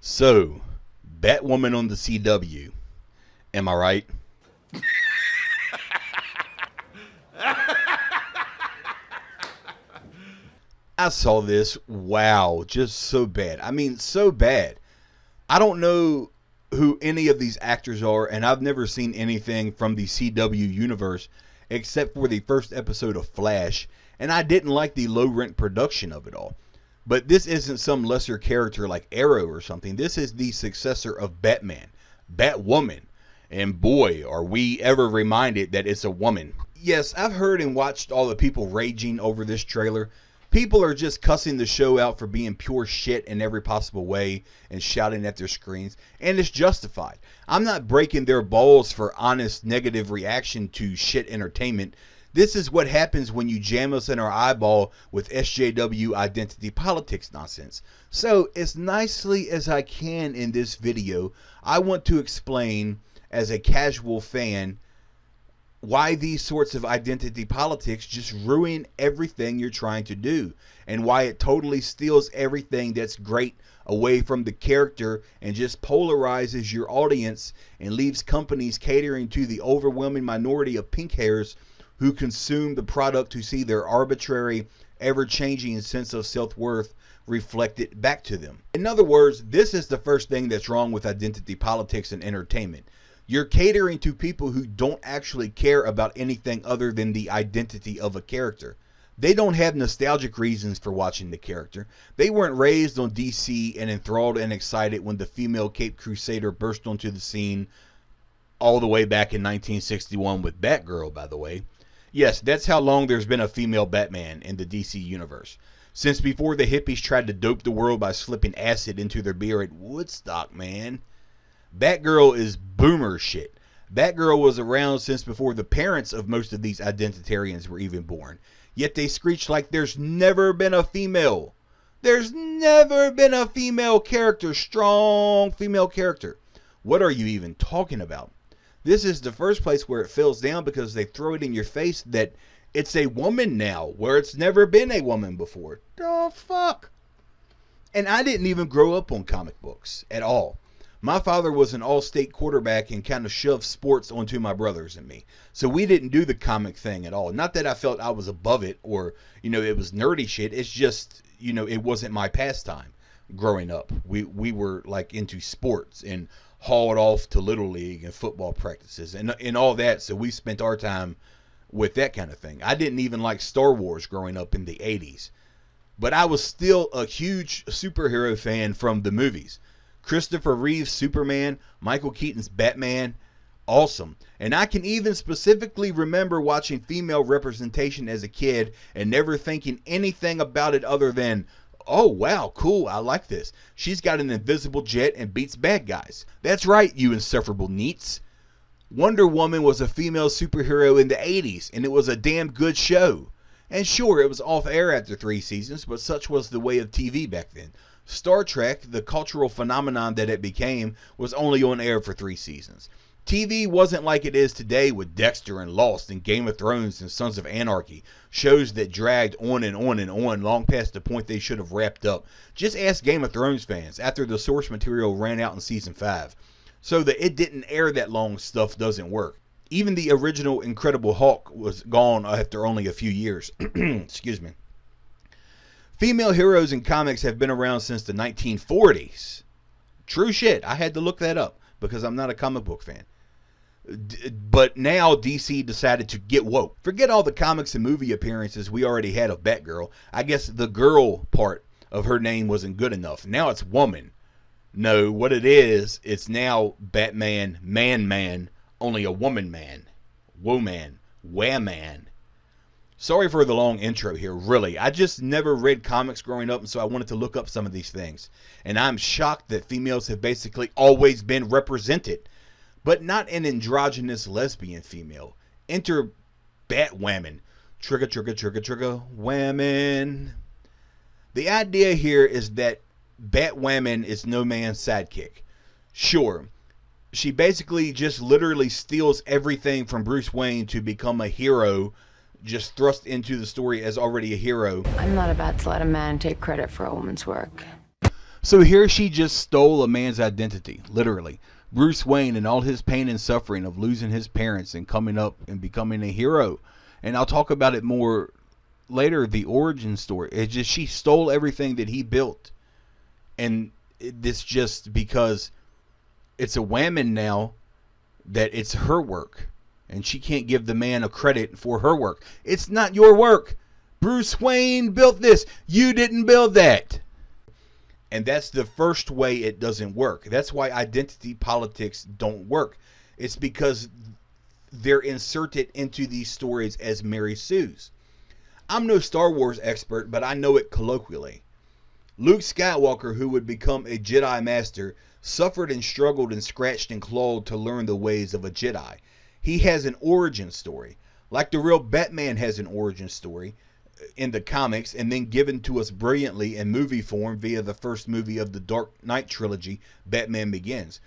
So, Batwoman on the CW. Am I right? I saw this. Wow, just so bad. I mean, so bad. I don't know who any of these actors are, and I've never seen anything from the CW universe except for the first episode of Flash, and I didn't like the low rent production of it all. But this isn't some lesser character like Arrow or something. This is the successor of Batman, Batwoman. And boy, are we ever reminded that it's a woman. Yes, I've heard and watched all the people raging over this trailer. People are just cussing the show out for being pure shit in every possible way and shouting at their screens, and it's justified. I'm not breaking their balls for honest negative reaction to shit entertainment. This is what happens when you jam us in our eyeball with SJW identity politics nonsense. So, as nicely as I can in this video, I want to explain, as a casual fan, why these sorts of identity politics just ruin everything you're trying to do, and why it totally steals everything that's great away from the character and just polarizes your audience and leaves companies catering to the overwhelming minority of pink hairs who consume the product to see their arbitrary, ever-changing sense of self-worth reflected back to them. In other words, this is the first thing that's wrong with identity politics and entertainment. You're catering to people who don't actually care about anything other than the identity of a character. They don't have nostalgic reasons for watching the character. They weren't raised on DC and enthralled and excited when the female Caped Crusader burst onto the scene all the way back in 1961 with Batgirl, by the way. Yes, that's how long there's been a female Batman in the DC universe. Since before the hippies tried to dope the world by slipping acid into their beer at Woodstock, man. Batgirl is boomer shit. Batgirl was around since before the parents of most of these identitarians were even born. Yet they screech like there's never been a female. There's never been a female character, strong female character. What are you even talking about? This is the first place where it falls down because they throw it in your face that it's a woman now, where it's never been a woman before. The fuck? And I didn't even grow up on comic books at all. My father was an all-state quarterback and kind of shoved sports onto my brothers and me. So we didn't do the comic thing at all. Not that I felt I was above it or, it was nerdy shit. It's just, it wasn't my pastime growing up. We were like into sports and hauled off to Little League and football practices and all that. So we spent our time with that kind of thing. I didn't even like Star Wars growing up in the 80s. But I was still a huge superhero fan from the movies. Christopher Reeve's Superman, Michael Keaton's Batman, awesome. And I can even specifically remember watching female representation as a kid and never thinking anything about it other than, oh wow, cool, I like this. She's got an invisible jet and beats bad guys. That's right, you insufferable neats. Wonder Woman was a female superhero in the 80s, and it was a damn good show. And sure, it was off air after 3 seasons, but such was the way of TV back then. Star Trek, the cultural phenomenon that it became, was only on air for 3 seasons. TV wasn't like it is today with Dexter and Lost and Game of Thrones and Sons of Anarchy, shows that dragged on and on and on long past the point they should have wrapped up. Just ask Game of Thrones fans after the source material ran out in season 5. So that it didn't air that long stuff doesn't work. Even the original Incredible Hulk was gone after only a few years. Excuse me. Female heroes in comics have been around since the 1940s. True shit. I had to look that up because I'm not a comic book fan. But now DC decided to get woke. Forget all the comics and movie appearances we already had of Batgirl. I guess the girl part of her name wasn't good enough. Now it's woman. No, what it is, it's now Batman, man, only a woman man. Woman, wah-man. Sorry for the long intro here, really. I just never read comics growing up, and so I wanted to look up some of these things. And I'm shocked that females have basically always been represented. But not an androgynous lesbian female. Enter Batwoman. Trigger, trigger, trigger, trigger, whammon. The idea here is that Batwoman is no man's sidekick. Sure, she basically just literally steals everything from Bruce Wayne to become a hero, just thrust into the story as already a hero. I'm not about to let a man take credit for a woman's work. So here she just stole a man's identity, literally. Bruce Wayne and all his pain and suffering of losing his parents and coming up and becoming a hero. And I'll talk about it more later, the origin story. It's just she stole everything that he built. And this just because it's a woman now that it's her work. And she can't give the man a credit for her work. It's not your work. Bruce Wayne built this. You didn't build that. And that's the first way it doesn't work. That's why identity politics don't work. It's because they're inserted into these stories as Mary Sue's. I'm no Star Wars expert, but I know it colloquially. Luke Skywalker, who would become a Jedi Master, suffered and struggled and scratched and clawed to learn the ways of a Jedi. He has an origin story, like the real Batman has an origin story in the comics, and then given to us brilliantly in movie form via the first movie of the Dark Knight trilogy, Batman Begins.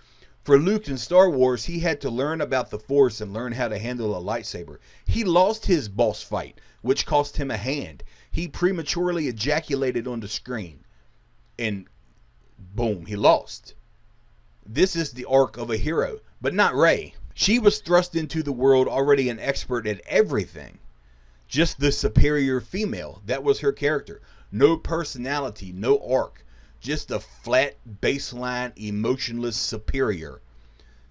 For Luke in Star Wars, he had to learn about the Force and learn how to handle a lightsaber. He lost his boss fight, which cost him a hand. He prematurely ejaculated on the screen, and boom, he lost. This is the arc of a hero, but not Rey. She was thrust into the world already an expert at everything. Just the superior female. That was her character. No personality, no arc. Just a flat, baseline, emotionless superior.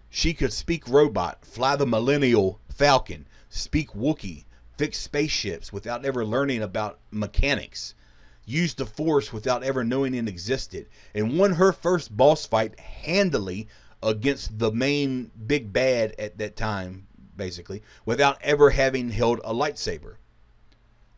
She could speak robot, fly the Millennial Falcon, speak Wookiee, fix spaceships without ever learning about mechanics, use the Force without ever knowing it existed, and won her first boss fight handily against the main big bad at that time, basically, without ever having held a lightsaber.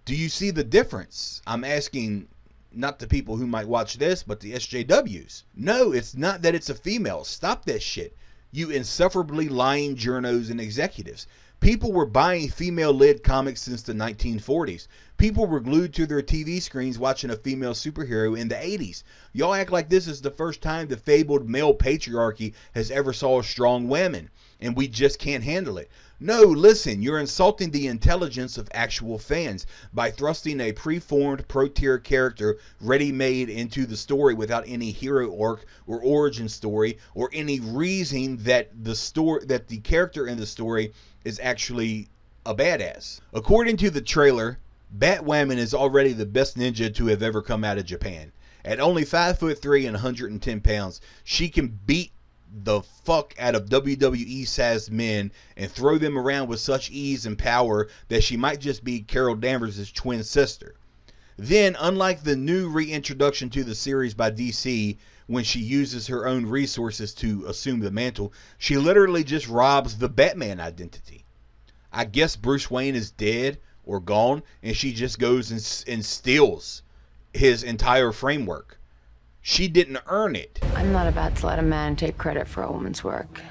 Do you see the difference? I'm asking not the people who might watch this, but the SJWs. No, it's not that it's a female. Stop that shit. You insufferably lying journos and executives. People were buying female-led comics since the 1940s. People were glued to their TV screens watching a female superhero in the 80s. Y'all act like this is the first time the fabled male patriarchy has ever saw strong women, and we just can't handle it. No, listen, you're insulting the intelligence of actual fans by thrusting a preformed pro-tier character ready-made into the story without any hero arc or origin story or any reason that the character in the story is actually a badass. According to the trailer, Batwoman is already the best ninja to have ever come out of Japan. At only 5'3" and 110 pounds, she can beat the fuck out of WWE-sized men and throw them around with such ease and power that she might just be Carol Danvers' twin sister. Then, unlike the new reintroduction to the series by DC, when she uses her own resources to assume the mantle, she literally just robs the Batman identity. I guess Bruce Wayne is dead or gone, and she just goes and steals his entire framework. She didn't earn it. I'm not about to let a man take credit for a woman's work.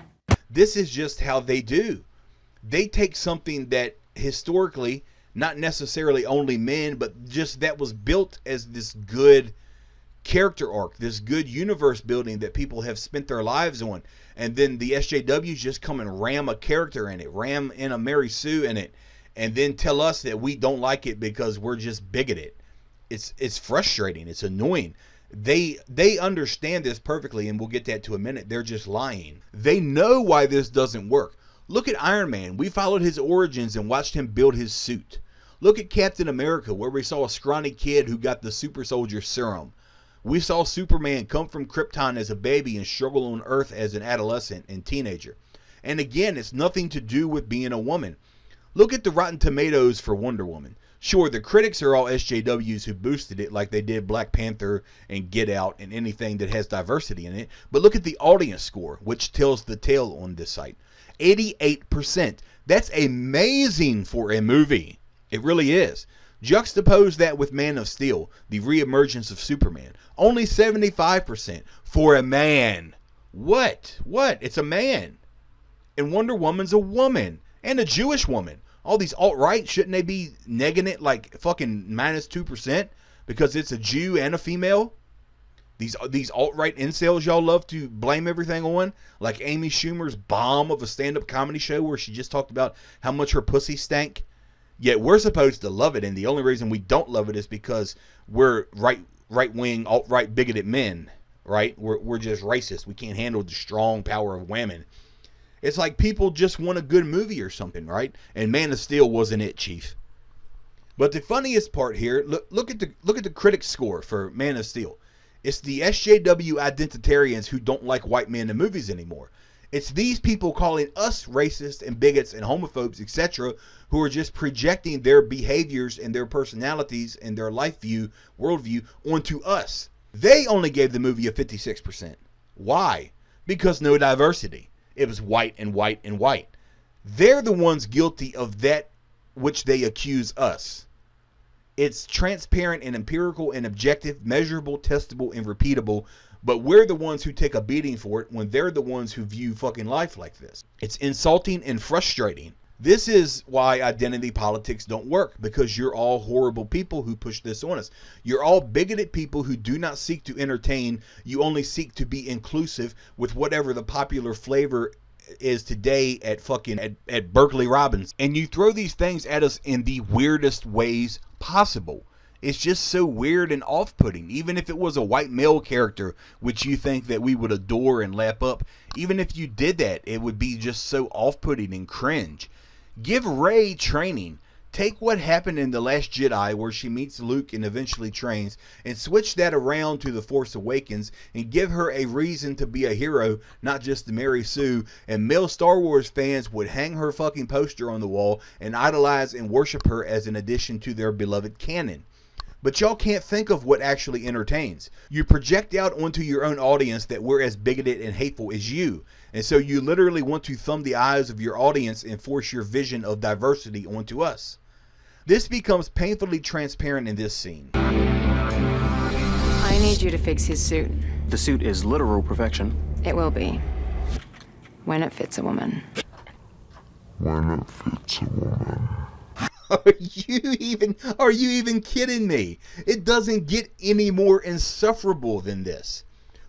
This is just how they do. They take something that historically, not necessarily only men, but just that was built as this good character arc, this good universe building that people have spent their lives on. And then the SJWs just come and ram a character in it, ram in a Mary Sue in it, and then tell us that we don't like it because we're just bigoted. It's frustrating. It's annoying. They understand this perfectly, and we'll get that to a minute. They're just lying. They know why this doesn't work. Look at Iron Man. We followed his origins and watched him build his suit. Look at Captain America, where we saw a scrawny kid who got the super soldier serum. We saw Superman come from Krypton as a baby and struggle on Earth as an adolescent and teenager. And again, it's nothing to do with being a woman. Look at the Rotten Tomatoes for Wonder Woman. Sure, the critics are all SJWs who boosted it like they did Black Panther and Get Out and anything that has diversity in it. But look at the audience score, which tells the tale on this site. 88%. That's amazing for a movie. It really is. Juxtapose that with Man of Steel, the reemergence of Superman. Only 75% for a man. What? It's a man. And Wonder Woman's a woman. And a Jewish woman. All these alt-right, shouldn't they be negging it like fucking -2% because it's a Jew and a female? These alt-right incels y'all love to blame everything on, like Amy Schumer's bomb of a stand-up comedy show where she just talked about how much her pussy stank. Yet we're supposed to love it, and the only reason we don't love it is because we're right-wing, alt-right bigoted men. right? We're just racist. We can't handle the strong power of women. It's like people just want a good movie or something, right? And Man of Steel wasn't it, Chief. But the funniest part here, look at the critic score for Man of Steel. It's the SJW identitarians who don't like white men in movies anymore. It's these people calling us racist and bigots and homophobes, etc., who are just projecting their behaviors and their personalities and their life view, worldview onto us. They only gave the movie a 56%. Why? Because no diversity. It was white and white and white. They're the ones guilty of that which they accuse us. It's transparent and empirical and objective, measurable, testable, and repeatable, but we're the ones who take a beating for it when they're the ones who view fucking life like this. It's insulting and frustrating. This is why identity politics don't work, because you're all horrible people who push this on us. You're all bigoted people who do not seek to entertain. You only seek to be inclusive with whatever the popular flavor is today at Berkeley Robbins. And you throw these things at us in the weirdest ways possible. It's just so weird and off-putting. Even if it was a white male character, which you think that we would adore and lap up, even if you did that, it would be just so off-putting and cringe. Give Rey training. Take what happened in The Last Jedi, where she meets Luke and eventually trains, and switch that around to The Force Awakens and give her a reason to be a hero, not just the Mary Sue, and male Star Wars fans would hang her fucking poster on the wall and idolize and worship her as an addition to their beloved canon. But y'all can't think of what actually entertains. You project out onto your own audience that we're as bigoted and hateful as you. And so you literally want to thumb the eyes of your audience and force your vision of diversity onto us. This becomes painfully transparent in this scene. I need you to fix his suit. The suit is literal perfection. It will be. When it fits a woman. When it fits a woman. Are you even kidding me? It doesn't get any more insufferable than this.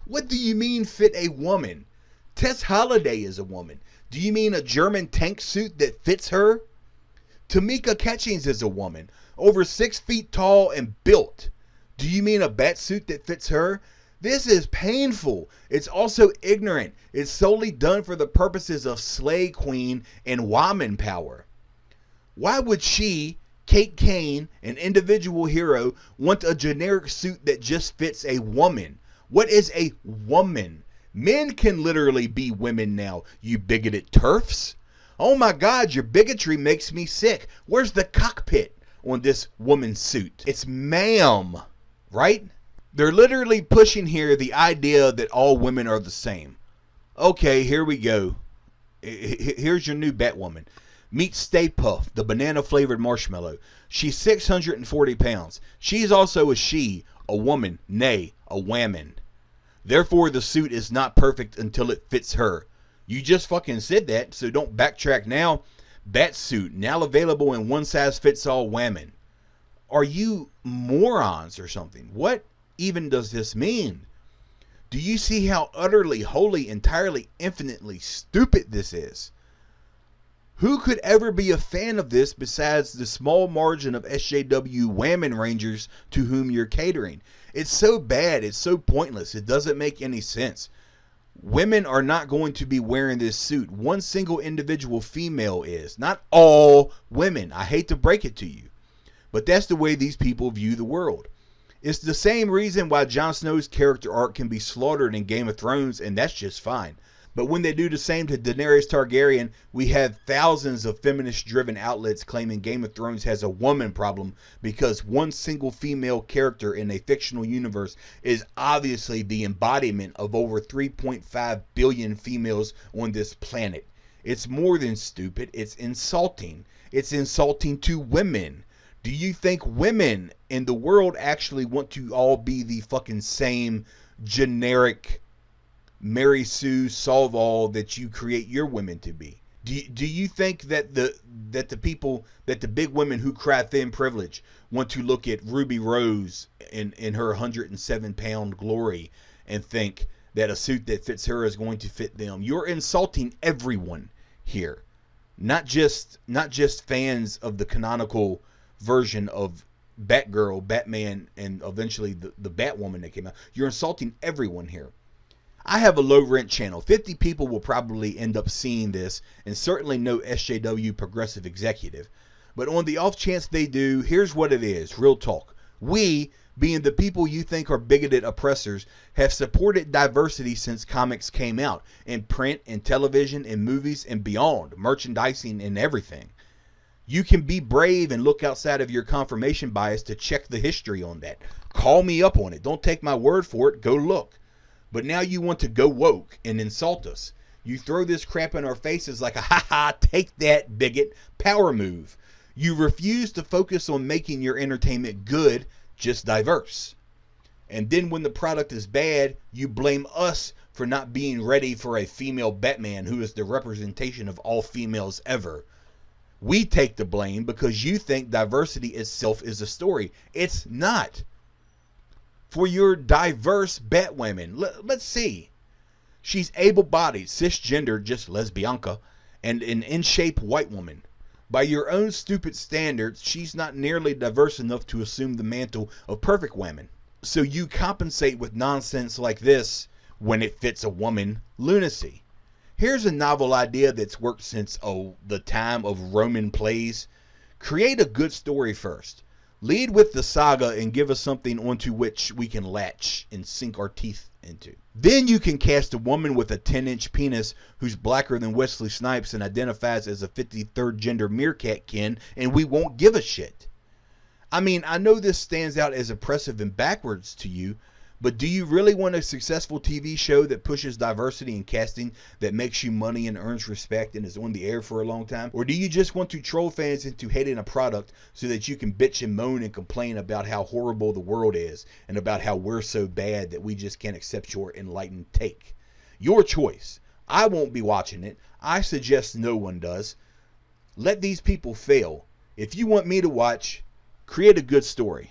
What do you mean fit a woman? Tess Holliday is a woman. Do you mean a German tank suit that fits her? Tamika Catchings is a woman, over 6 feet tall and built. Do you mean a bat suit that fits her? This is painful. It's also ignorant. It's solely done for the purposes of slay queen and woman power. Why would she, Kate Kane, an individual hero, want a generic suit that just fits a woman? What is a woman? Men can literally be women now, you bigoted turfs. Oh my God, your bigotry makes me sick. Where's the cockpit on this woman's suit? It's ma'am, right? They're literally pushing here the idea that all women are the same. Okay, here we go. Here's your new Batwoman. Meet Stay Puft, the banana-flavored marshmallow. She's 640 pounds. She's also a she, a woman, nay, a whammon. Therefore, the suit is not perfect until it fits her. You just fucking said that, so don't backtrack now. Batsuit, now available in one-size-fits-all whammon. Are you morons or something? What even does this mean? Do you see how utterly, wholly, entirely, infinitely stupid this is? Who could ever be a fan of this besides the small margin of SJW whammon rangers to whom you're catering? It's so bad, it's so pointless, it doesn't make any sense. Women are not going to be wearing this suit. One single individual female is. Not all women. I hate to break it to you. But that's the way these people view the world. It's the same reason why Jon Snow's character arc can be slaughtered in Game of Thrones, and that's just fine. But when they do the same to Daenerys Targaryen, we have thousands of feminist-driven outlets claiming Game of Thrones has a woman problem because one single female character in a fictional universe is obviously the embodiment of over 3.5 billion females on this planet. It's more than stupid. It's insulting. It's insulting to women. Do you think women in the world actually want to all be the fucking same generic Mary Sue solve all that you create your women to be? Do you think that the people, that the big women who cry thin privilege want to look at Ruby Rose in her 107-pound glory and think that a suit that fits her is going to fit them? You're insulting everyone here, not just fans of the canonical version of Batgirl, Batman, and eventually the Batwoman that came out. You're insulting everyone here. I have a low rent channel. 50 people will probably end up seeing this, and certainly no SJW progressive executive. But on the off chance they do, here's what it is. Real talk. We, being the people you think are bigoted oppressors, have supported diversity since comics came out, in print, in television, in movies, and beyond, merchandising and everything. You can be brave and look outside of your confirmation bias to check the history on that. Call me up on it. Don't take my word for it. Go look. But now you want to go woke and insult us. You throw this crap in our faces like a ha-ha, take that, bigot, power move. You refuse to focus on making your entertainment good, just diverse. And then when the product is bad, you blame us for not being ready for a female Batman who is the representation of all females ever. We take the blame because you think diversity itself is a story. It's not. For your diverse Batwoman, let's see. She's able-bodied, cisgender, just lesbianka, and an in-shape white woman. By your own stupid standards, she's not nearly diverse enough to assume the mantle of perfect women. So you compensate with nonsense like this when it fits a woman lunacy. Here's a novel idea that's worked since the time of Roman plays. Create a good story first. Lead with the saga and give us something onto which we can latch and sink our teeth into. Then you can cast a woman with a 10-inch penis who's blacker than Wesley Snipes and identifies as a 53rd gender meerkat kin, and we won't give a shit. I mean, I know this stands out as oppressive and backwards to you, but do you really want a successful TV show that pushes diversity in casting, that makes you money and earns respect and is on the air for a long time? Or do you just want to troll fans into hating a product so that you can bitch and moan and complain about how horrible the world is and about how we're so bad that we just can't accept your enlightened take? Your choice. I won't be watching it. I suggest no one does. Let these people fail. If you want me to watch, create a good story.